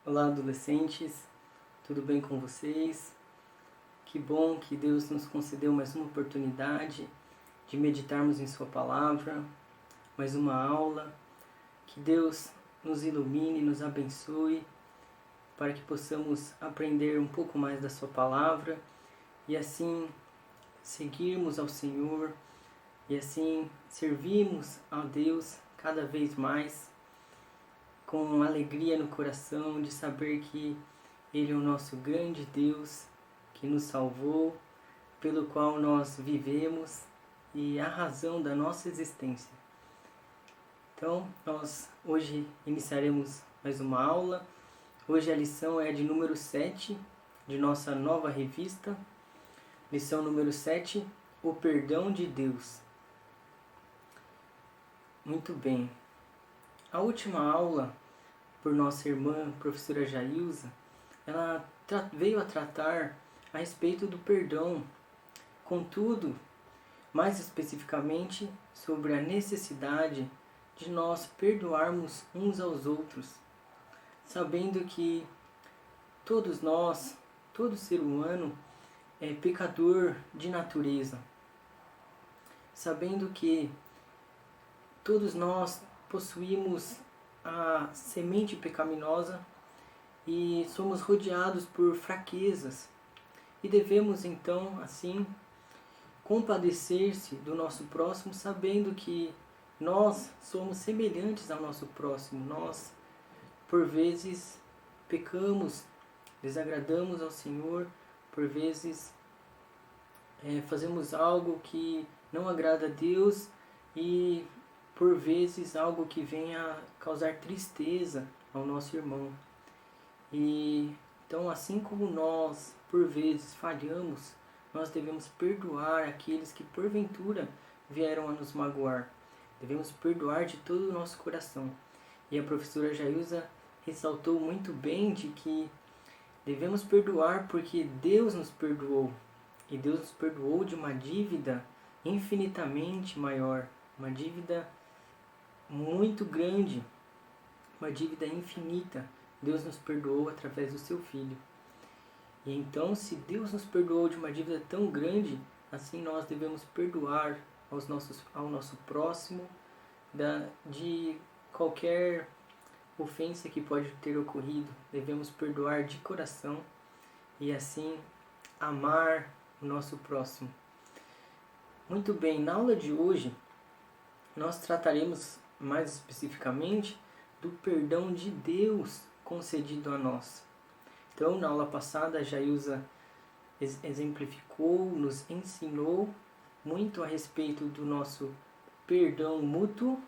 Olá, adolescentes, tudo bem com vocês? Que bom que Deus nos concedeu mais uma oportunidade de meditarmos em Sua palavra, mais uma aula. Que Deus nos ilumine, nos abençoe, para que possamos aprender um pouco mais da Sua palavra e assim seguirmos ao Senhor e assim servirmos a Deus cada vez mais, com alegria no coração de saber que Ele é o nosso grande Deus que nos salvou, pelo qual nós vivemos e a razão da nossa existência. Então, nós hoje iniciaremos mais uma aula. Hoje a lição é de número 7 de nossa nova revista. Lição número 7, o perdão de Deus. Muito bem. A última aula, por nossa irmã, professora Jailza, ela veio a tratar a respeito do perdão. Contudo, mais especificamente, sobre a necessidade de nós perdoarmos uns aos outros, sabendo que todos nós, todo ser humano, é pecador de natureza, sabendo que todos nós possuímos a semente pecaminosa e somos rodeados por fraquezas e devemos então assim compadecer-se do nosso próximo, sabendo que nós somos semelhantes ao nosso próximo. Nós por vezes pecamos, desagradamos ao Senhor, por vezes fazemos algo que não agrada a Deus e por vezes algo que venha a causar tristeza ao nosso irmão. E então, assim como nós por vezes falhamos, nós devemos perdoar aqueles que porventura vieram a nos magoar. Devemos perdoar de todo o nosso coração. E a professora Jailza ressaltou muito bem de que devemos perdoar porque Deus nos perdoou. E Deus nos perdoou de uma dívida infinitamente maior, uma dívida muito grande, uma dívida infinita. Deus nos perdoou através do seu Filho. E então, se Deus nos perdoou de uma dívida tão grande, assim nós devemos perdoar ao nosso próximo de qualquer ofensa que pode ter ocorrido. Devemos perdoar de coração e assim amar o nosso próximo. Muito bem, na aula de hoje nós trataremos mais especificamente do perdão de Deus concedido a nós. Então, na aula passada, a Jailza exemplificou, nos ensinou muito a respeito do nosso perdão mútuo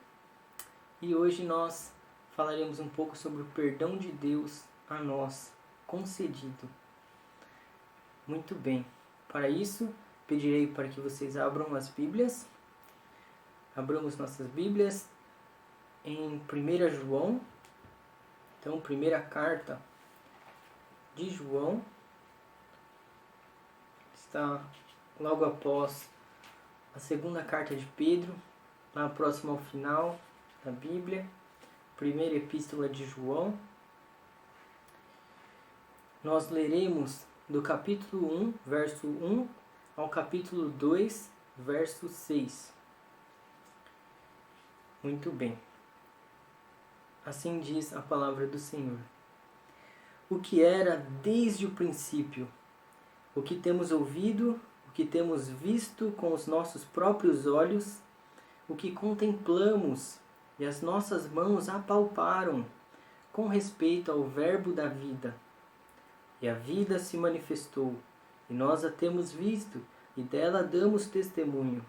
e hoje nós falaremos um pouco sobre o perdão de Deus a nós concedido. Muito bem, para isso pedirei para que vocês abram as Bíblias, abramos nossas Bíblias em 1 João, então primeira carta de João, está logo após a segunda carta de Pedro, lá próximo ao final da Bíblia, primeira epístola de João. Nós leremos do capítulo 1, verso 1, ao capítulo 2, verso 6. Muito bem. Assim diz a palavra do Senhor. O que era desde o princípio, o que temos ouvido, o que temos visto com os nossos próprios olhos, o que contemplamos e as nossas mãos apalparam com respeito ao Verbo da vida. E a vida se manifestou, e nós a temos visto, e dela damos testemunho,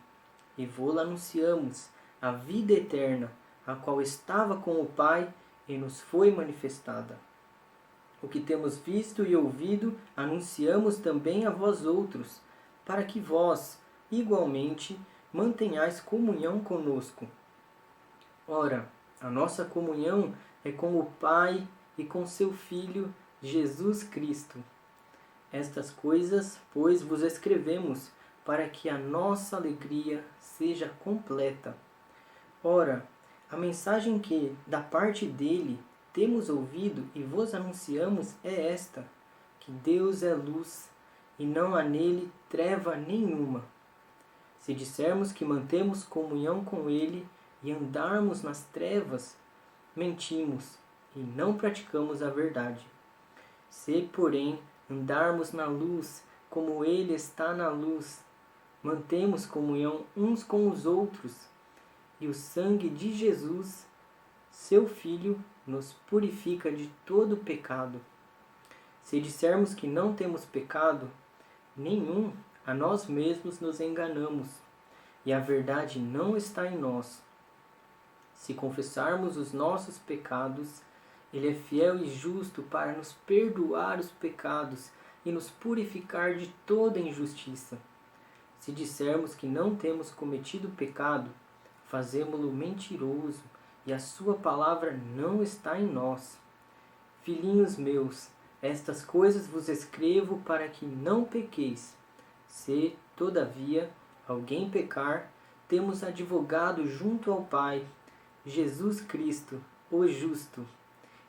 e vô-la anunciamos, a vida eterna, a qual estava com o Pai e nos foi manifestada. O que temos visto e ouvido, anunciamos também a vós outros, para que vós, igualmente, mantenhais comunhão conosco. Ora, a nossa comunhão é com o Pai e com seu Filho, Jesus Cristo. Estas coisas, pois, vos escrevemos, para que a nossa alegria seja completa. Ora, a mensagem que, da parte dele, temos ouvido e vos anunciamos é esta, que Deus é luz, e não há nele treva nenhuma. Se dissermos que mantemos comunhão com ele e andarmos nas trevas, mentimos e não praticamos a verdade. Se, porém, andarmos na luz, como ele está na luz, mantemos comunhão uns com os outros, e o sangue de Jesus, seu Filho, nos purifica de todo pecado. Se dissermos que não temos pecado nenhum, a nós mesmos nos enganamos, e a verdade não está em nós. Se confessarmos os nossos pecados, ele é fiel e justo para nos perdoar os pecados e nos purificar de toda injustiça. Se dissermos que não temos cometido pecado, fazemo-lo mentiroso, e a sua palavra não está em nós. Filhinhos meus, estas coisas vos escrevo para que não pequeis. Se, todavia, alguém pecar, temos advogado junto ao Pai, Jesus Cristo, o justo.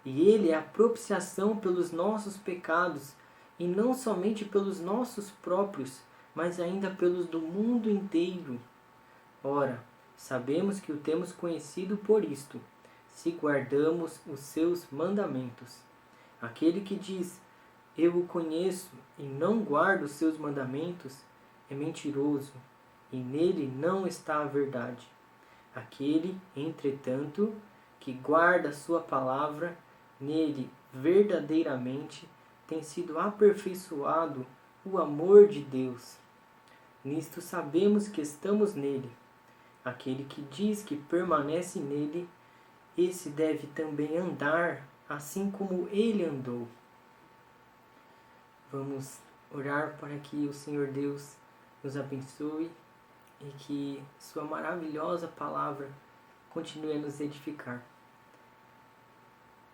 E ele é a propiciação pelos nossos pecados, e não somente pelos nossos próprios, mas ainda pelos do mundo inteiro. Ora, sabemos que o temos conhecido por isto, se guardamos os seus mandamentos. Aquele que diz, eu o conheço, e não guarda os seus mandamentos, é mentiroso, e nele não está a verdade. Aquele, entretanto, que guarda a sua palavra, nele verdadeiramente tem sido aperfeiçoado o amor de Deus. Nisto sabemos que estamos nele. Aquele que diz que permanece nele, esse deve também andar assim como ele andou. Vamos orar para que o Senhor Deus nos abençoe e que sua maravilhosa palavra continue a nos edificar.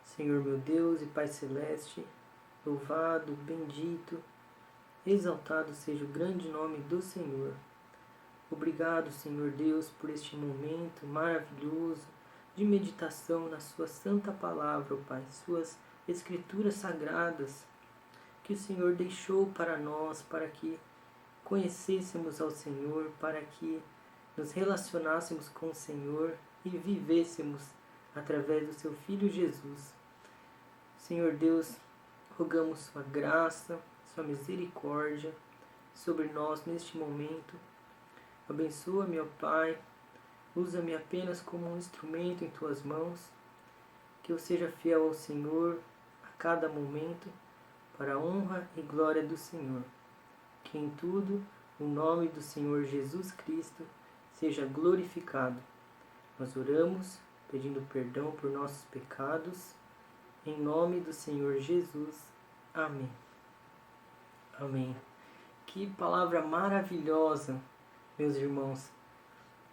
Senhor meu Deus e Pai Celeste, louvado, bendito, exaltado seja o grande nome do Senhor. Obrigado, Senhor Deus, por este momento maravilhoso de meditação na sua santa palavra, ó Pai, suas escrituras sagradas que o Senhor deixou para nós, para que conhecêssemos ao Senhor, para que nos relacionássemos com o Senhor e vivêssemos através do seu Filho Jesus. Senhor Deus, rogamos sua graça, sua misericórdia sobre nós neste momento. Abençoa-me, ó Pai, usa-me apenas como um instrumento em tuas mãos, que eu seja fiel ao Senhor a cada momento, para a honra e glória do Senhor. Que em tudo o nome do Senhor Jesus Cristo seja glorificado. Nós oramos pedindo perdão por nossos pecados, em nome do Senhor Jesus. Amém. Amém. Que palavra maravilhosa, meus irmãos.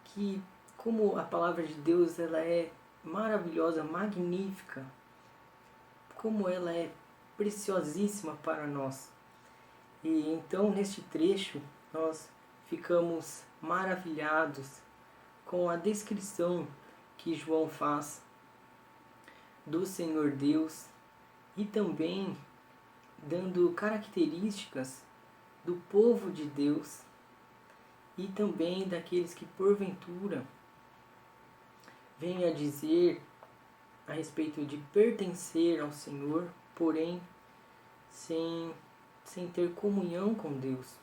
Que como a palavra de Deus ela é maravilhosa, magnífica. Como ela é preciosíssima para nós. E então neste trecho nós ficamos maravilhados com a descrição que João faz do Senhor Deus e também dando características do povo de Deus e também daqueles que porventura vêm a dizer a respeito de pertencer ao Senhor, porém sem ter comunhão com Deus.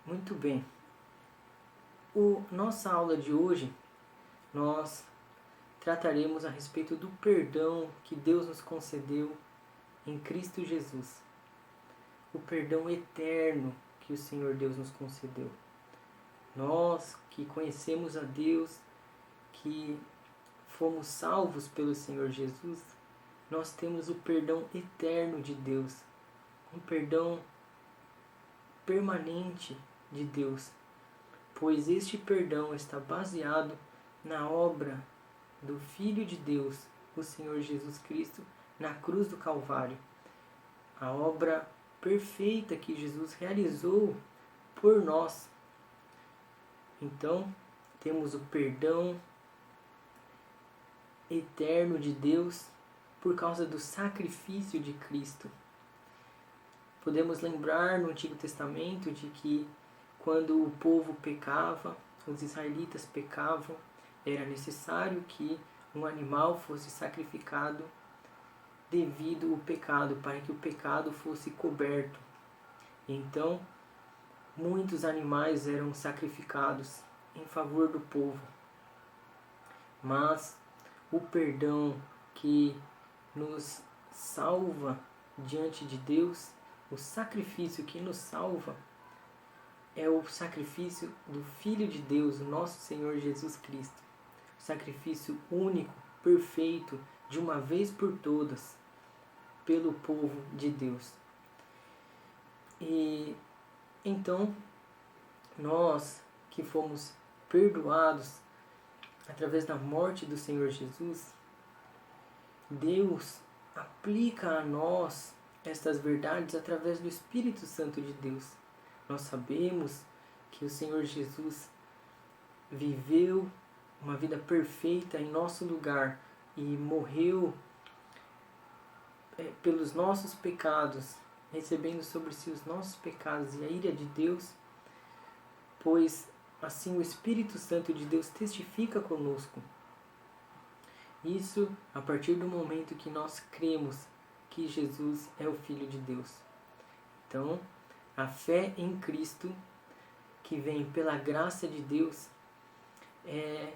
Muito bem. Nossa aula de hoje, nós trataremos a respeito do perdão que Deus nos concedeu em Cristo Jesus. O perdão eterno que o Senhor Deus nos concedeu. Nós que conhecemos a Deus, que fomos salvos pelo Senhor Jesus, nós temos o perdão eterno de Deus. Um perdão permanente de Deus. Pois este perdão está baseado na obra do Filho de Deus, o Senhor Jesus Cristo, na cruz do Calvário. A obra perfeita que Jesus realizou por nós. Então, temos o perdão eterno de Deus por causa do sacrifício de Cristo. Podemos lembrar no Antigo Testamento de que quando o povo pecava, os israelitas pecavam, era necessário que um animal fosse sacrificado devido ao pecado, para que o pecado fosse coberto. Então, muitos animais eram sacrificados em favor do povo. Mas o perdão que nos salva diante de Deus, o sacrifício que nos salva, é o sacrifício do Filho de Deus, o nosso Senhor Jesus Cristo. O sacrifício único, perfeito, de uma vez por todas, pelo povo de Deus. E então, nós que fomos perdoados através da morte do Senhor Jesus, Deus aplica a nós estas verdades através do Espírito Santo de Deus. Nós sabemos que o Senhor Jesus viveu uma vida perfeita em nosso lugar e morreu pelos nossos pecados, recebendo sobre si os nossos pecados e a ira de Deus, pois assim o Espírito Santo de Deus testifica conosco. Isso a partir do momento que nós cremos que Jesus é o Filho de Deus. Então, a fé em Cristo, que vem pela graça de Deus, é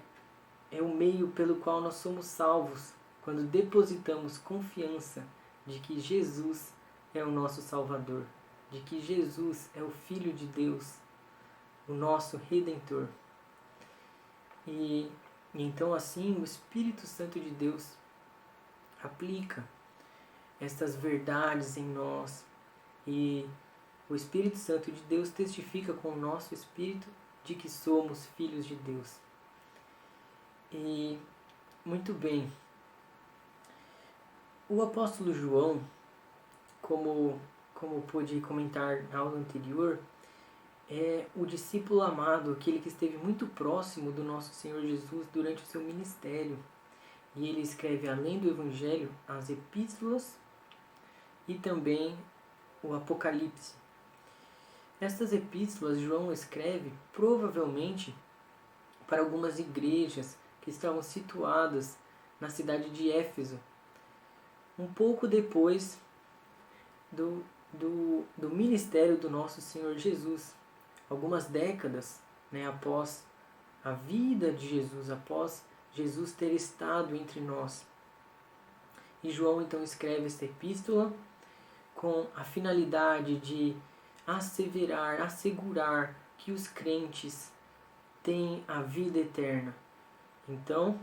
o meio pelo qual nós somos salvos, quando depositamos confiança de que Jesus é o nosso Salvador, de que Jesus é o Filho de Deus, o nosso Redentor. E então assim o Espírito Santo de Deus aplica estas verdades em nós, e o Espírito Santo de Deus testifica com o nosso espírito de que somos filhos de Deus. E muito bem, o apóstolo João, como pude comentar na aula anterior, é o discípulo amado, aquele que esteve muito próximo do nosso Senhor Jesus durante o seu ministério. E ele escreve, além do Evangelho, as epístolas e também o Apocalipse. Estas epístolas João escreve provavelmente para algumas igrejas que estavam situadas na cidade de Éfeso, um pouco depois do ministério do nosso Senhor Jesus, algumas décadas, após a vida de Jesus, após Jesus ter estado entre nós. E João então escreve esta epístola com a finalidade de assegurar que os crentes têm a vida eterna. Então,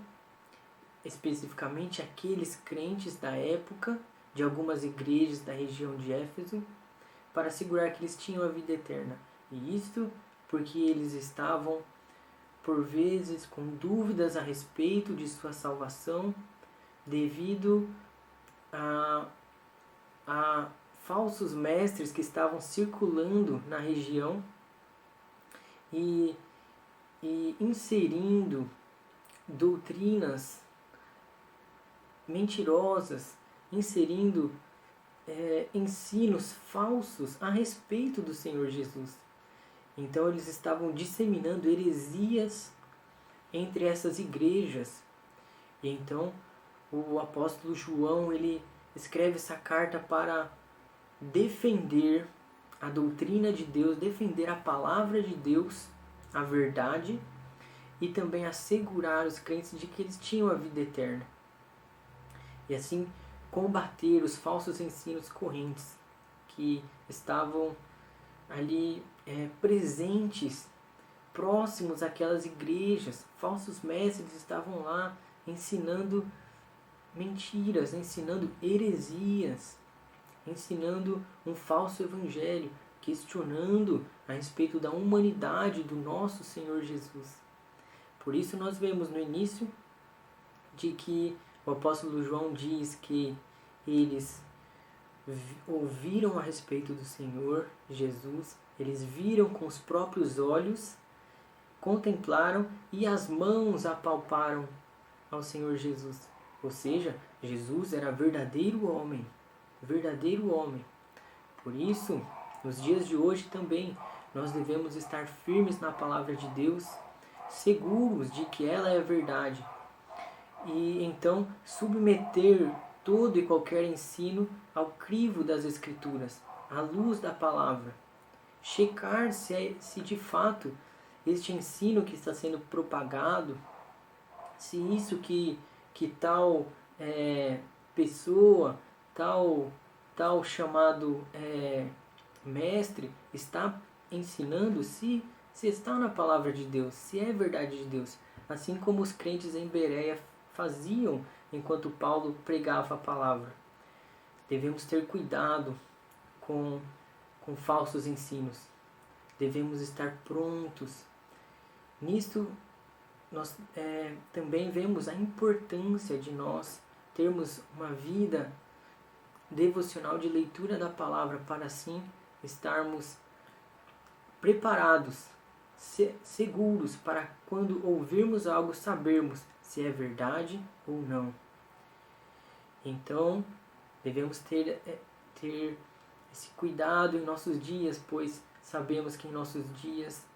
especificamente aqueles crentes da época, de algumas igrejas da região de Éfeso, para assegurar que eles tinham a vida eterna. E isto porque eles estavam, por vezes, com dúvidas a respeito de sua salvação, devido a falsos mestres que estavam circulando na região e inserindo doutrinas mentirosas, inserindo ensinos falsos a respeito do Senhor Jesus. Então eles estavam disseminando heresias entre essas igrejas. E então o apóstolo João, ele escreve essa carta para defender a doutrina de Deus, defender a palavra de Deus, a verdade, e também assegurar os crentes de que eles tinham a vida eterna. E assim combater os falsos ensinos correntes que estavam ali presentes, próximos àquelas igrejas. Falsos mestres estavam lá ensinando mentiras, ensinando heresias, ensinando um falso evangelho, questionando a respeito da humanidade do nosso Senhor Jesus. Por isso nós vemos no início de que o apóstolo João diz que eles ouviram a respeito do Senhor Jesus, eles viram com os próprios olhos, contemplaram e as mãos apalparam ao Senhor Jesus. Ou seja, Jesus era verdadeiro homem. Verdadeiro homem. Por isso, nos dias de hoje também, nós devemos estar firmes na palavra de Deus, seguros de que ela é a verdade. E então submeter todo e qualquer ensino ao crivo das Escrituras, à luz da palavra. Checar se de fato este ensino que está sendo propagado, se isso que tal pessoa, tal chamado mestre está ensinando, se está na palavra de Deus, se é verdade de Deus. Assim como os crentes em Bereia faziam enquanto Paulo pregava a palavra. Devemos ter cuidado com falsos ensinos. Devemos estar prontos. Nisto, nós também vemos a importância de nós termos uma vida devocional de leitura da palavra, para assim estarmos preparados, seguros, para quando ouvirmos algo sabermos se é verdade ou não. Então, devemos ter esse cuidado em nossos dias, pois sabemos que em nossos dias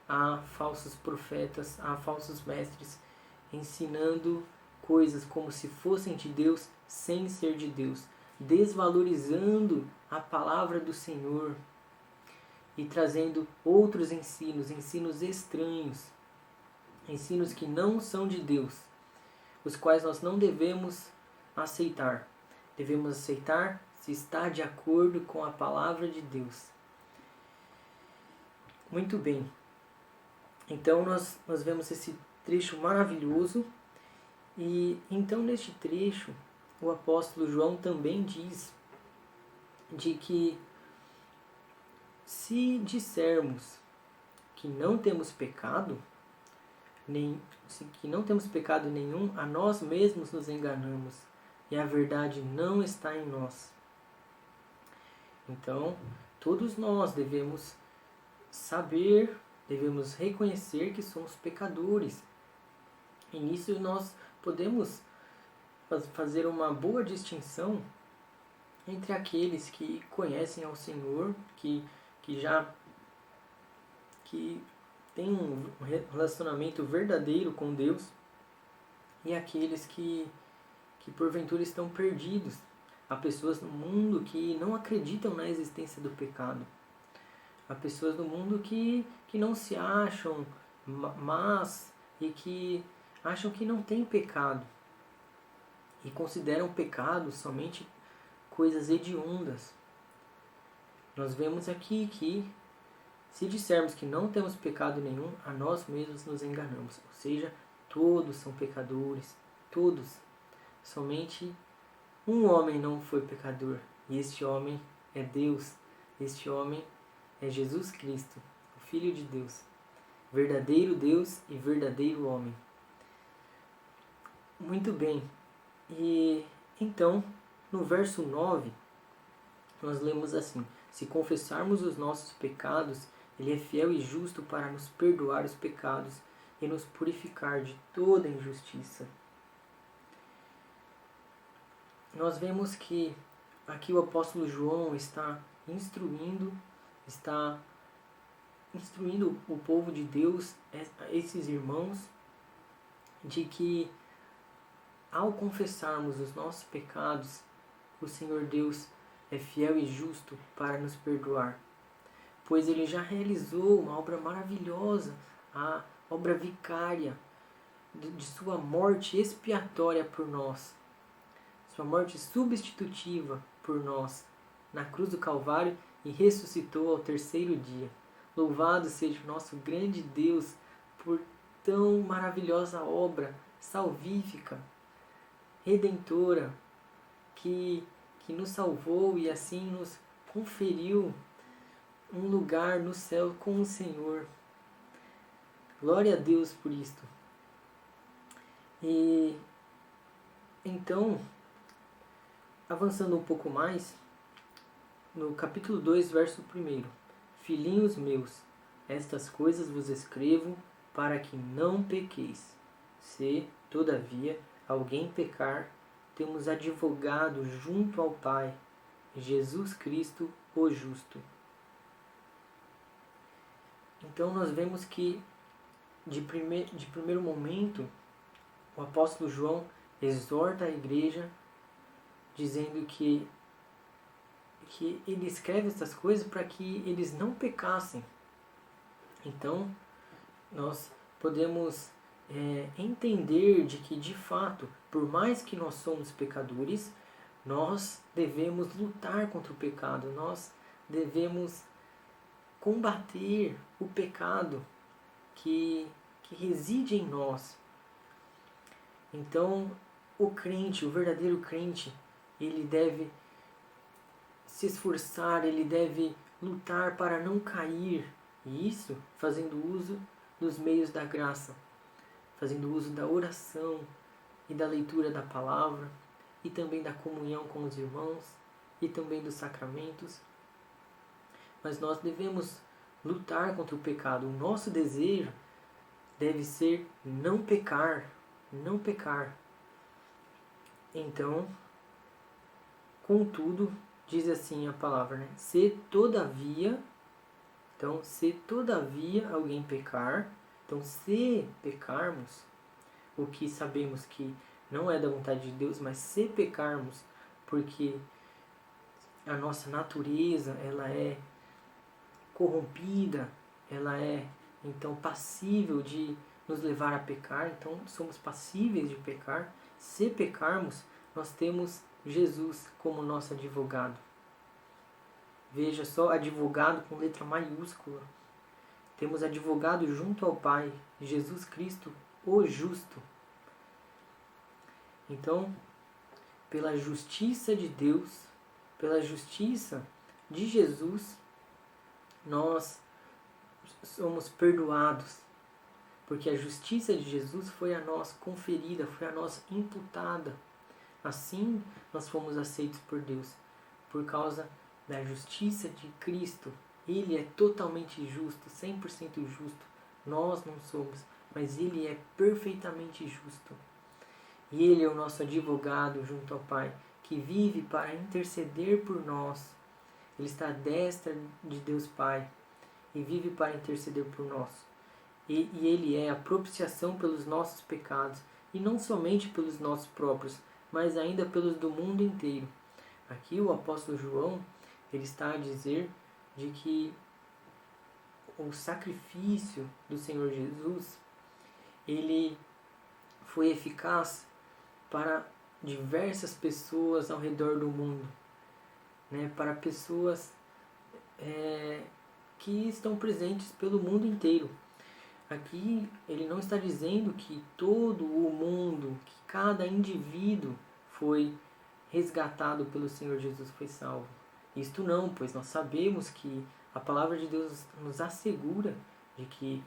há falsos profetas, há falsos mestres ensinando coisas como se fossem de Deus sem ser de Deus, desvalorizando a palavra do Senhor e trazendo outros ensinos estranhos, ensinos que não são de Deus, os quais nós não devemos aceitar. Devemos aceitar se está de acordo com a palavra de Deus. Muito bem. Então nós vemos esse trecho maravilhoso. E então neste trecho o apóstolo João também diz de que se dissermos que não temos pecado, que não temos pecado nenhum, a nós mesmos nos enganamos e a verdade não está em nós. Então, todos nós devemos saber, devemos reconhecer que somos pecadores. E nisso nós podemos fazer uma boa distinção entre aqueles que conhecem ao Senhor, que têm um relacionamento verdadeiro com Deus, e aqueles que porventura estão perdidos. Há pessoas no mundo que não acreditam na existência do pecado. Há pessoas no mundo que não se acham más e que acham que não tem pecado. E consideram pecado somente coisas hediondas. Nós vemos aqui que se dissermos que não temos pecado nenhum, a nós mesmos nos enganamos. Ou seja, todos são pecadores. Todos. Somente um homem não foi pecador. E este homem é Deus. Este homem é Jesus Cristo, o Filho de Deus. Verdadeiro Deus e verdadeiro homem. Muito bem. E então, no verso 9, nós lemos assim: se confessarmos os nossos pecados, Ele é fiel e justo para nos perdoar os pecados e nos purificar de toda injustiça. Nós vemos que aqui o apóstolo João está instruindo o povo de Deus, esses irmãos, de que ao confessarmos os nossos pecados, o Senhor Deus é fiel e justo para nos perdoar. Pois Ele já realizou uma obra maravilhosa, a obra vicária de sua morte expiatória por nós. Sua morte substitutiva por nós na cruz do Calvário e ressuscitou ao terceiro dia. Louvado seja o nosso grande Deus por tão maravilhosa obra salvífica, redentora, que nos salvou e assim nos conferiu um lugar no céu com o Senhor. Glória a Deus por isto. E então, avançando um pouco mais, no capítulo 2, verso 1: Filhinhos meus, estas coisas vos escrevo para que não pequeis. Se, todavia, alguém pecar, temos advogado junto ao Pai, Jesus Cristo, o justo. Então nós vemos que de primeiro momento o apóstolo João exorta a igreja dizendo que ele escreve essas coisas para que eles não pecassem. Então nós podemos entender de que de fato, por mais que nós somos pecadores, nós devemos lutar contra o pecado, nós devemos combater o pecado que reside em nós. Então, o crente, o verdadeiro crente, ele deve se esforçar, ele deve lutar para não cair. E isso fazendo uso dos meios da graça, fazendo uso da oração e da leitura da palavra, e também da comunhão com os irmãos, e também dos sacramentos. Mas nós devemos lutar contra o pecado. O nosso desejo deve ser não pecar, não pecar. Então, contudo, diz assim a palavra, né? Se todavia alguém pecar, então se pecarmos, o que sabemos que não é da vontade de Deus, mas se pecarmos, porque a nossa natureza, ela é corrompida, ela é então passível de nos levar a pecar, então somos passíveis de pecar. Se pecarmos, nós temos Jesus como nosso advogado. Veja só, advogado com letra maiúscula. Temos advogado junto ao Pai, Jesus Cristo, o justo. Então, pela justiça de Deus, pela justiça de Jesus, nós somos perdoados. Porque a justiça de Jesus foi a nós conferida, foi a nós imputada. Assim, nós fomos aceitos por Deus, por causa da justiça de Cristo. Ele é totalmente justo, 100% justo. Nós não somos, mas Ele é perfeitamente justo. E Ele é o nosso advogado junto ao Pai, que vive para interceder por nós. Ele está à destra de Deus Pai e vive para interceder por nós. E Ele é a propiciação pelos nossos pecados, e não somente pelos nossos próprios, mas ainda pelos do mundo inteiro. Aqui o apóstolo João, ele está a dizer de que o sacrifício do Senhor Jesus, ele foi eficaz para diversas pessoas ao redor do mundo, né? Para pessoas que estão presentes pelo mundo inteiro. Aqui ele não está dizendo que todo o mundo, que cada indivíduo foi resgatado pelo Senhor Jesus, foi salvo. Isto não, pois nós sabemos que a palavra de Deus nos assegura de que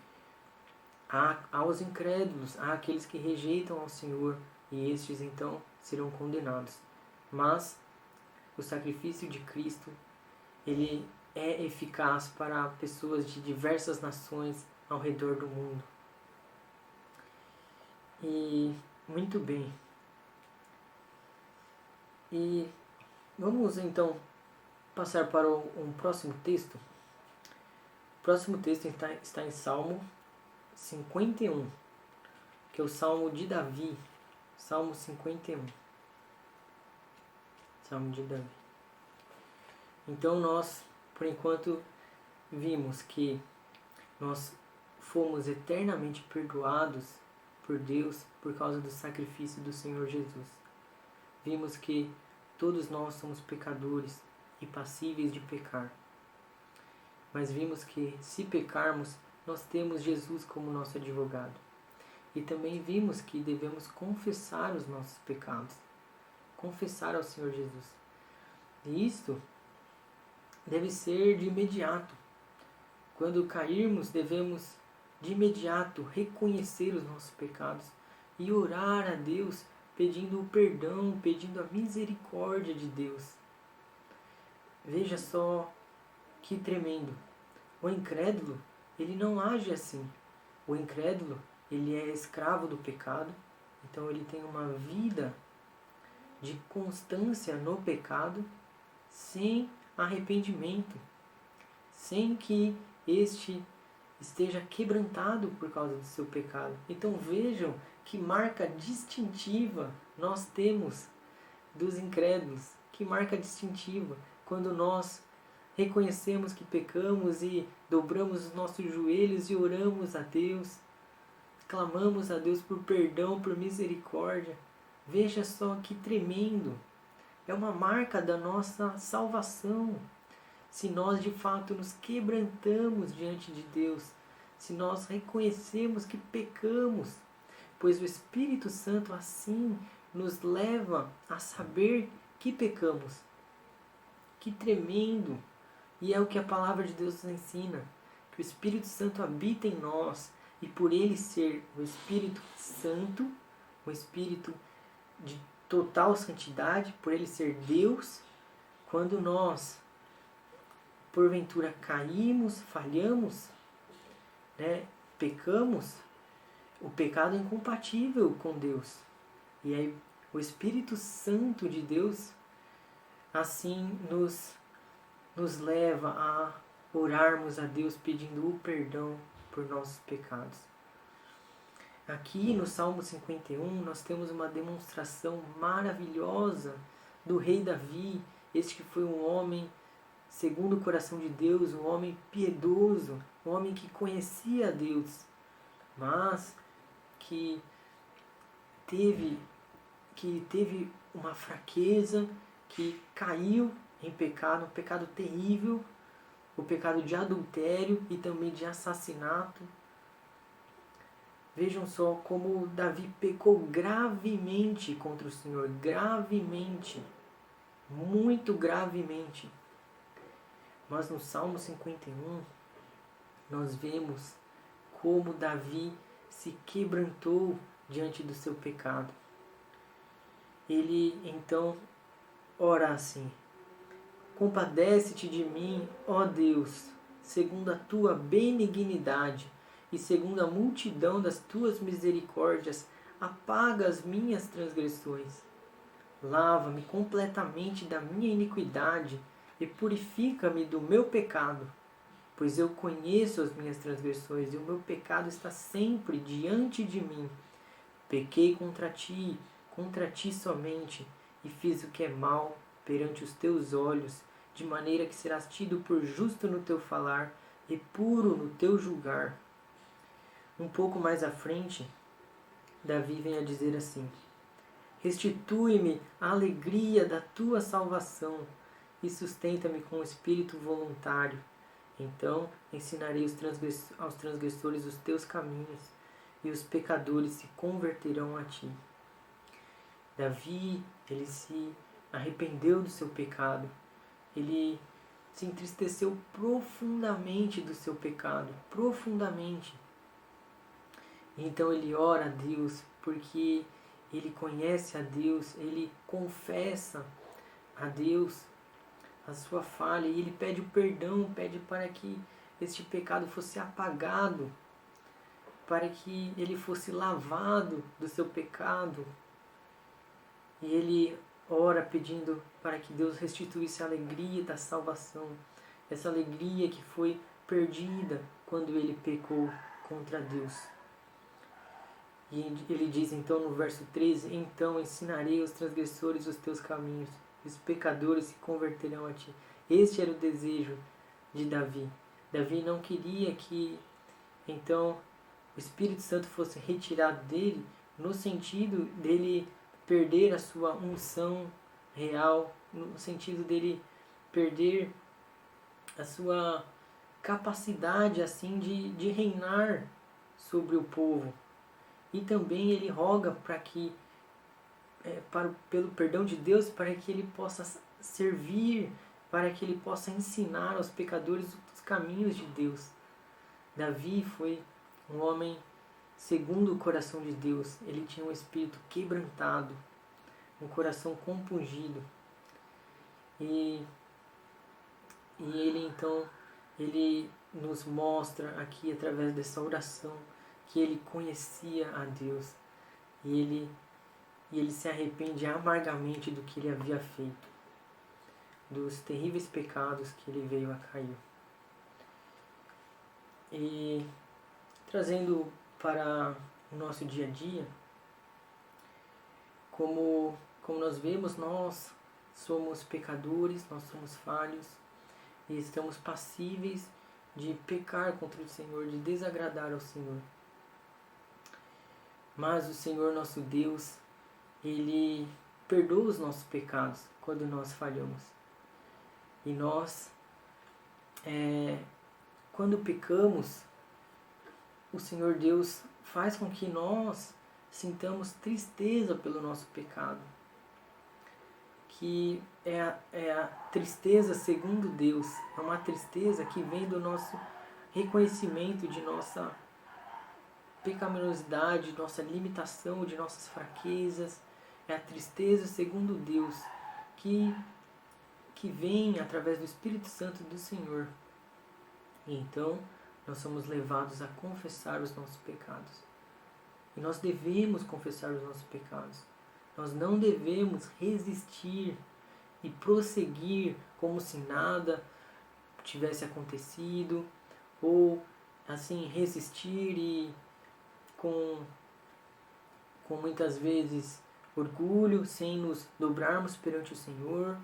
há os incrédulos, há aqueles que rejeitam ao Senhor, e estes então serão condenados. Mas o sacrifício de Cristo, ele é eficaz para pessoas de diversas nações ao redor do mundo. E muito bem. E vamos então passar para um próximo texto. O próximo texto está em Salmo 51, que é o Salmo de Davi. Salmo 51. Salmo de Davi. Então nós, por enquanto, vimos que nós fomos eternamente perdoados por Deus por causa do sacrifício do Senhor Jesus. Vimos que todos nós somos pecadores e passíveis de pecar. Mas vimos que, se pecarmos, nós temos Jesus como nosso advogado. E também vimos que devemos confessar os nossos pecados. Confessar ao Senhor Jesus. E isto deve ser de imediato. Quando cairmos, devemos de imediato reconhecer os nossos pecados e orar a Deus pedindo o perdão, pedindo a misericórdia de Deus. Veja só que tremendo. O incrédulo, ele não age assim. O incrédulo, ele é escravo do pecado, então ele tem uma vida de constância no pecado sem arrependimento, sem que este esteja quebrantado por causa do seu pecado. Então vejam que marca distintiva nós temos dos incrédulos, que marca distintiva quando nós reconhecemos que pecamos e dobramos os nossos joelhos e oramos a Deus, clamamos a Deus por perdão, por misericórdia. Veja só que tremendo! É uma marca da nossa salvação. Se nós de fato nos quebrantamos diante de Deus, se nós reconhecemos que pecamos, pois o Espírito Santo assim nos leva a saber que pecamos. Que tremendo! E é o que a palavra de Deus nos ensina, que o Espírito Santo habita em nós, e por ele ser o Espírito Santo, o Espírito de total santidade, por ele ser Deus, quando nós porventura caímos, falhamos, pecamos, o pecado é incompatível com Deus. E aí o Espírito Santo de Deus assim nos leva a orarmos a Deus pedindo o perdão por nossos pecados. Aqui no Salmo 51 nós temos uma demonstração maravilhosa do rei Davi, este que foi um homem segundo o coração de Deus, um homem piedoso, um homem que conhecia a Deus, mas que teve uma fraqueza, que caiu em pecado, um pecado terrível, o pecado de adultério e também de assassinato. Vejam só como Davi pecou gravemente contra o Senhor, gravemente, muito gravemente. Mas no Salmo 51, nós vemos como Davi se quebrantou diante do seu pecado. Ele então ora assim: compadece-te de mim, ó Deus, segundo a tua benignidade e segundo a multidão das tuas misericórdias, apaga as minhas transgressões. Lava-me completamente da minha iniquidade e purifica-me do meu pecado, pois eu conheço as minhas transgressões e o meu pecado está sempre diante de mim. Pequei contra ti somente, e fiz o que é mal perante os teus olhos, de maneira que serás tido por justo no teu falar e puro no teu julgar. Um pouco mais à frente, Davi vem a dizer assim: restitui-me a alegria da tua salvação e sustenta-me com o espírito voluntário. Então ensinarei aos transgressores os teus caminhos, e os pecadores se converterão a ti. Davi, ele se arrependeu do seu pecado. Ele se entristeceu profundamente do seu pecado, profundamente. Então ele ora a Deus, porque ele conhece a Deus, ele confessa a Deus a sua falha, e ele pede o perdão, pede para que este pecado fosse apagado, para que ele fosse lavado do seu pecado. E ele ora pedindo para que Deus restituísse a alegria da salvação, essa alegria que foi perdida quando ele pecou contra Deus. E ele diz então no verso 13: então ensinarei aos transgressores os teus caminhos, e os pecadores se converterão a ti. Este era o desejo de Davi. Davi não queria que então o Espírito Santo fosse retirado dele, no sentido dele perder a sua unção real, no sentido dele perder a sua capacidade assim de reinar sobre o povo. E também ele roga para que pelo perdão de Deus, para que ele possa servir, para que ele possa ensinar aos pecadores os caminhos de Deus. Davi foi um homem segundo o coração de Deus. Ele tinha um espírito quebrantado, um coração compungido. E ele então, ele nos mostra aqui através dessa oração que ele conhecia a Deus. E ele e ele se arrepende amargamente do que ele havia feito, dos terríveis pecados que ele veio a cair. E trazendo para o nosso dia a dia, como nós vemos, nós somos pecadores, nós somos falhos e estamos passíveis de pecar contra o Senhor, de desagradar ao Senhor. Mas o Senhor nosso Deus, Ele perdoa os nossos pecados quando nós falhamos. E nós, quando pecamos, o Senhor Deus faz com que nós sintamos tristeza pelo nosso pecado. Que é a tristeza segundo Deus. É uma tristeza que vem do nosso reconhecimento de nossa pecaminosidade, de nossa limitação, de nossas fraquezas. É a tristeza segundo Deus que vem através do Espírito Santo do Senhor. E então nós somos levados a confessar os nossos pecados. E nós devemos confessar os nossos pecados. Nós não devemos resistir e prosseguir como se nada tivesse acontecido, ou assim resistir e com muitas vezes orgulho, sem nos dobrarmos perante o Senhor.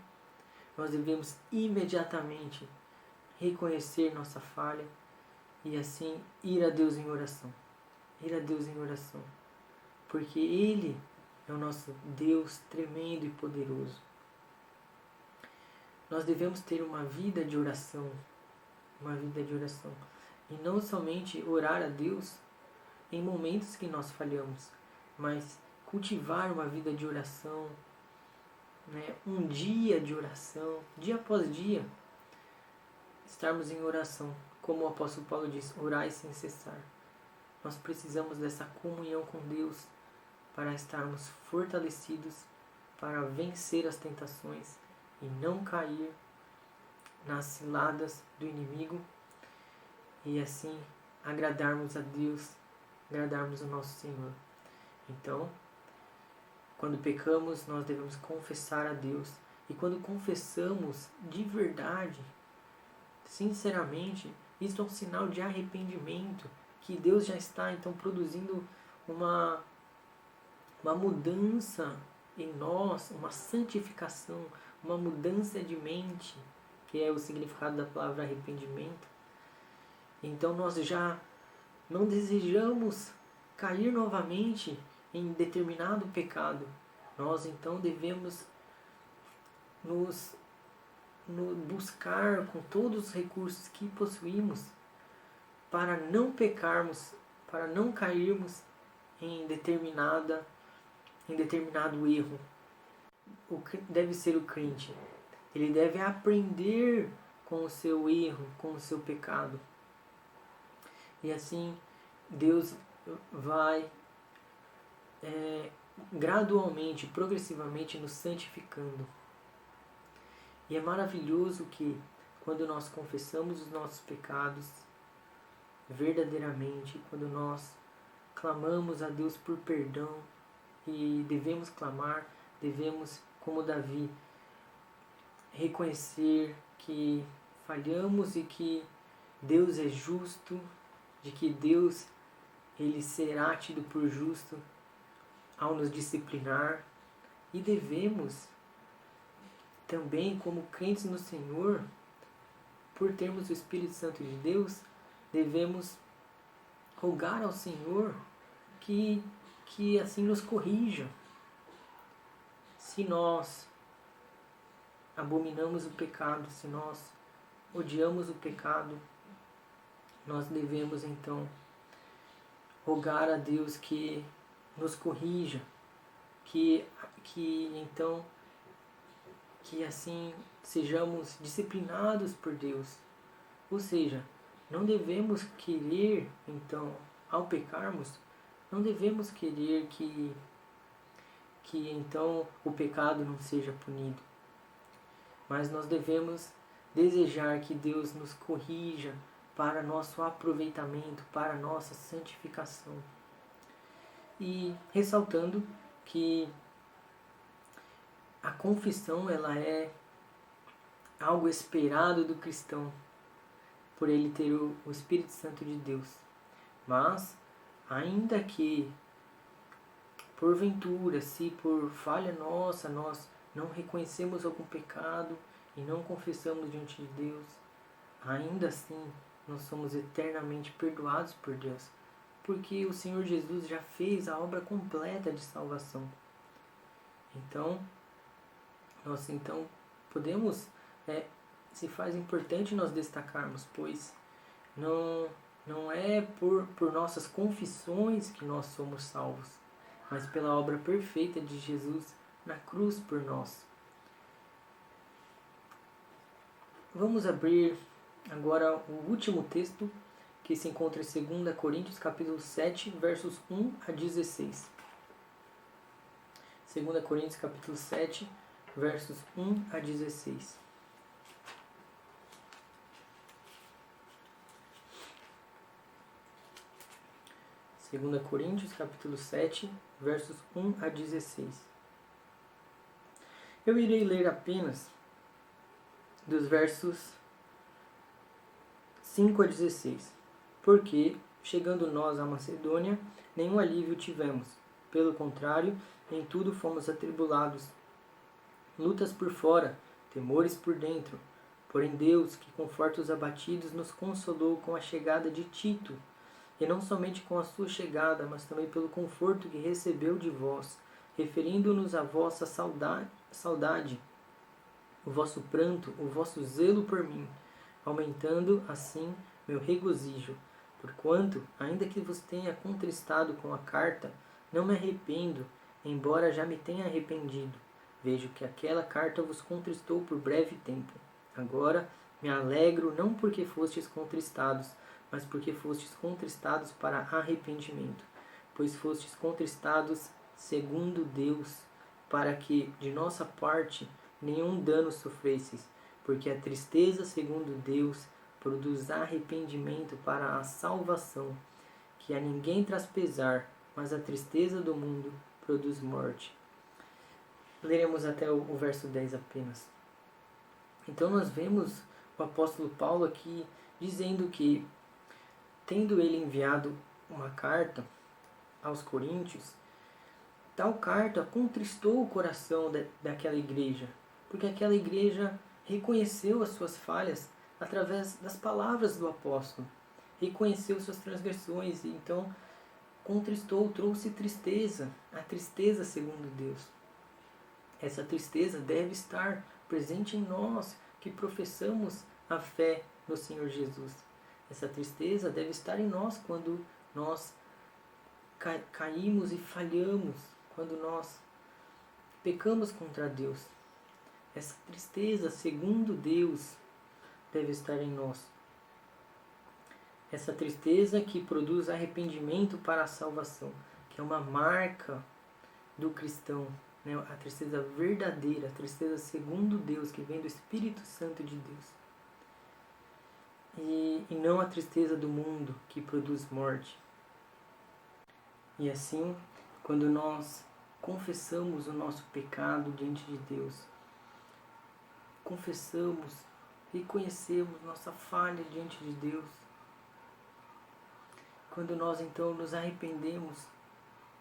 Nós devemos imediatamente reconhecer nossa falha e assim ir a Deus em oração. Ir a Deus em oração. Porque Ele é o nosso Deus tremendo e poderoso. Nós devemos ter uma vida de oração. Uma vida de oração. E não somente orar a Deus em momentos que nós falhamos, mas cultivar uma vida de oração, né? Um dia de oração, dia após dia, estarmos em oração. Como o apóstolo Paulo diz, orai sem cessar. Nós precisamos dessa comunhão com Deus para estarmos fortalecidos, para vencer as tentações e não cair nas ciladas do inimigo e assim agradarmos a Deus, agradarmos o nosso Senhor. Então, quando pecamos, nós devemos confessar a Deus. E quando confessamos de verdade, sinceramente, isso é um sinal de arrependimento, que Deus já está então produzindo uma mudança em nós, uma santificação, uma mudança de mente, que é o significado da palavra arrependimento. Então nós já não desejamos cair novamente em determinado pecado. Nós então devemos nos buscar com todos os recursos que possuímos para não pecarmos, para não cairmos em determinado erro. Deve ser o crente. Ele deve aprender com o seu erro, com o seu pecado. E assim Deus vai gradualmente, progressivamente nos santificando. E é maravilhoso que quando nós confessamos os nossos pecados verdadeiramente, quando nós clamamos a Deus por perdão, e devemos clamar, devemos, como Davi, reconhecer que falhamos e que Deus é justo, de que Deus ele será tido por justo ao nos disciplinar, e devemos também, como crentes no Senhor, por termos o Espírito Santo de Deus, devemos rogar ao Senhor que assim nos corrija. Se nós abominamos o pecado, se nós odiamos o pecado, nós devemos então rogar a Deus que nos corrija, que assim sejamos disciplinados por Deus. Ou seja, não devemos querer, então, ao pecarmos, não devemos querer que então o pecado não seja punido. Mas nós devemos desejar que Deus nos corrija para nosso aproveitamento, para nossa santificação. E ressaltando que a confissão ela é algo esperado do cristão, por ele ter o Espírito Santo de Deus. Mas, ainda que, porventura, se por falha nossa, nós não reconhecemos algum pecado e não confessamos diante de Deus, ainda assim nós somos eternamente perdoados por Deus, porque o Senhor Jesus já fez a obra completa de salvação. Então, nós podemos, se faz importante nós destacarmos, pois não é por nossas confissões que nós somos salvos, mas pela obra perfeita de Jesus na cruz por nós. Vamos abrir agora o último texto que se encontra em 2 Coríntios capítulo 7, versos 1 a 16. 2 Coríntios capítulo 7, versos 1 a 16. Segunda Coríntios, capítulo 7, versos 1 a 16. Eu irei ler apenas dos versos 5 a 16. Porque, chegando nós à Macedônia, nenhum alívio tivemos. Pelo contrário, em tudo fomos atribulados. Lutas por fora, temores por dentro. Porém Deus, que conforta os abatidos, nos consolou com a chegada de Tito, e não somente com a sua chegada, mas também pelo conforto que recebeu de vós, referindo-nos à vossa saudade, o vosso pranto, o vosso zelo por mim, aumentando assim meu regozijo. Porquanto, ainda que vos tenha contristado com a carta, não me arrependo, embora já me tenha arrependido. Vejo que aquela carta vos contristou por breve tempo. Agora me alegro não porque fostes contristados, mas porque fostes contristados para arrependimento, pois fostes contristados segundo Deus, para que, de nossa parte, nenhum dano sofresseis, porque a tristeza segundo Deus produz arrependimento para a salvação, que a ninguém traz pesar, mas a tristeza do mundo produz morte. Leremos até o verso 10 apenas. Então nós vemos o apóstolo Paulo aqui dizendo que, tendo ele enviado uma carta aos Coríntios, tal carta contristou o coração daquela igreja, porque aquela igreja reconheceu as suas falhas através das palavras do apóstolo, reconheceu suas transgressões e então contristou, trouxe tristeza, a tristeza segundo Deus. Essa tristeza deve estar presente em nós que professamos a fé no Senhor Jesus. Essa tristeza deve estar em nós quando nós caímos e falhamos, quando nós pecamos contra Deus. Essa tristeza, segundo Deus, deve estar em nós. Essa tristeza que produz arrependimento para a salvação, que é uma marca do cristão, né? A tristeza verdadeira, a tristeza segundo Deus, que vem do Espírito Santo de Deus. E não a tristeza do mundo, que produz morte. E assim, quando nós confessamos o nosso pecado diante de Deus, confessamos, reconhecemos nossa falha diante de Deus, quando nós então nos arrependemos,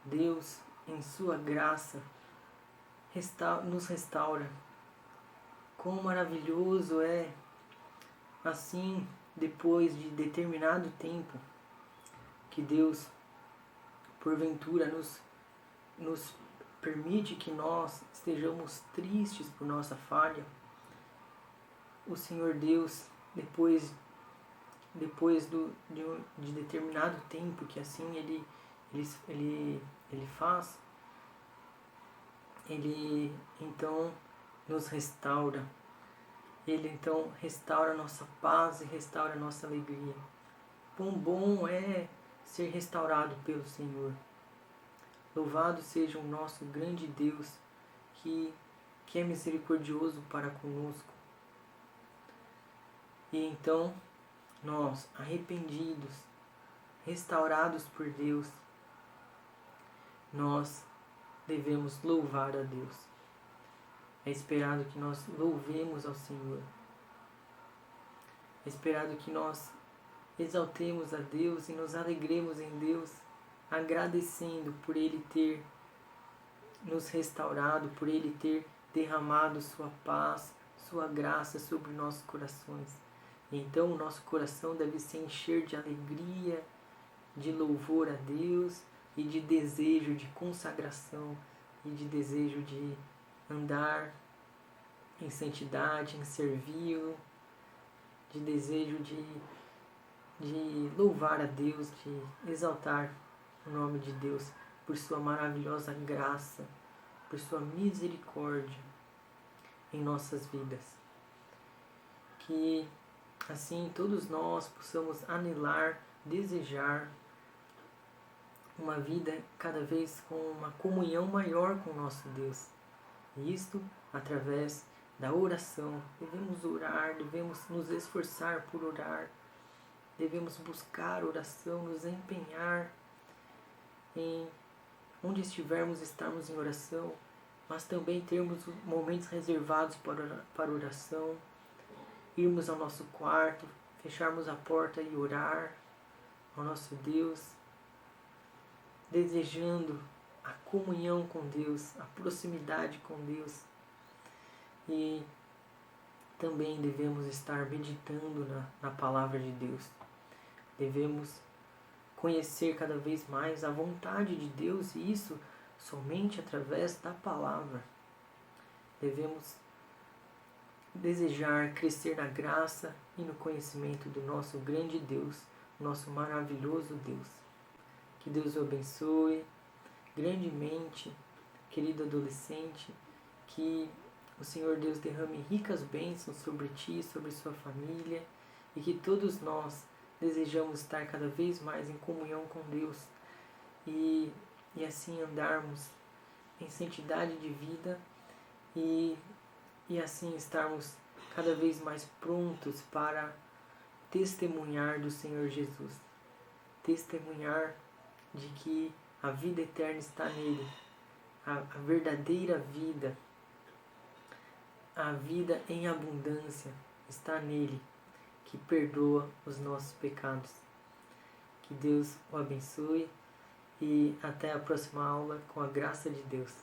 Deus, em sua graça, nos restaura. Quão maravilhoso é, assim, depois de determinado tempo, que Deus, porventura, nos permite que nós estejamos tristes por nossa falha. O Senhor Deus, depois de determinado tempo, que assim Ele faz, Ele então nos restaura. Ele então restaura a nossa paz e restaura a nossa alegria. Quão bom é ser restaurado pelo Senhor. Louvado seja o nosso grande Deus, que é misericordioso para conosco. E então, nós, arrependidos, restaurados por Deus, nós devemos louvar a Deus. É esperado que nós louvemos ao Senhor. É esperado que nós exaltemos a Deus e nos alegremos em Deus, agradecendo por Ele ter nos restaurado, por Ele ter derramado sua paz, sua graça sobre nossos corações. E então o nosso coração deve se encher de alegria, de louvor a Deus e de desejo de consagração e de desejo de andar em santidade, em servi-lo, de desejo de louvar a Deus, de exaltar o nome de Deus por sua maravilhosa graça, por sua misericórdia em nossas vidas. Que assim todos nós possamos anelar, desejar uma vida cada vez com uma comunhão maior com o nosso Deus. E isto através da oração. Devemos orar, devemos nos esforçar por orar, devemos buscar oração, nos empenhar em onde estivermos, estarmos em oração, mas também termos momentos reservados para oração, irmos ao nosso quarto, fecharmos a porta e orar ao nosso Deus, desejando a comunhão com Deus, a proximidade com Deus. E também devemos estar meditando na palavra de Deus. Devemos conhecer cada vez mais a vontade de Deus, e isso somente através da palavra. Devemos desejar crescer na graça e no conhecimento do nosso grande Deus, nosso maravilhoso Deus. Que Deus o abençoe grandemente, querido adolescente, que o Senhor Deus derrame ricas bênçãos sobre ti, sobre sua família, e que todos nós desejamos estar cada vez mais em comunhão com Deus e assim andarmos em santidade de vida e assim estarmos cada vez mais prontos para testemunhar do Senhor Jesus, testemunhar de que a vida eterna está nele, a verdadeira vida, a vida em abundância está nele, que perdoa os nossos pecados. Que Deus o abençoe e até a próxima aula com a graça de Deus.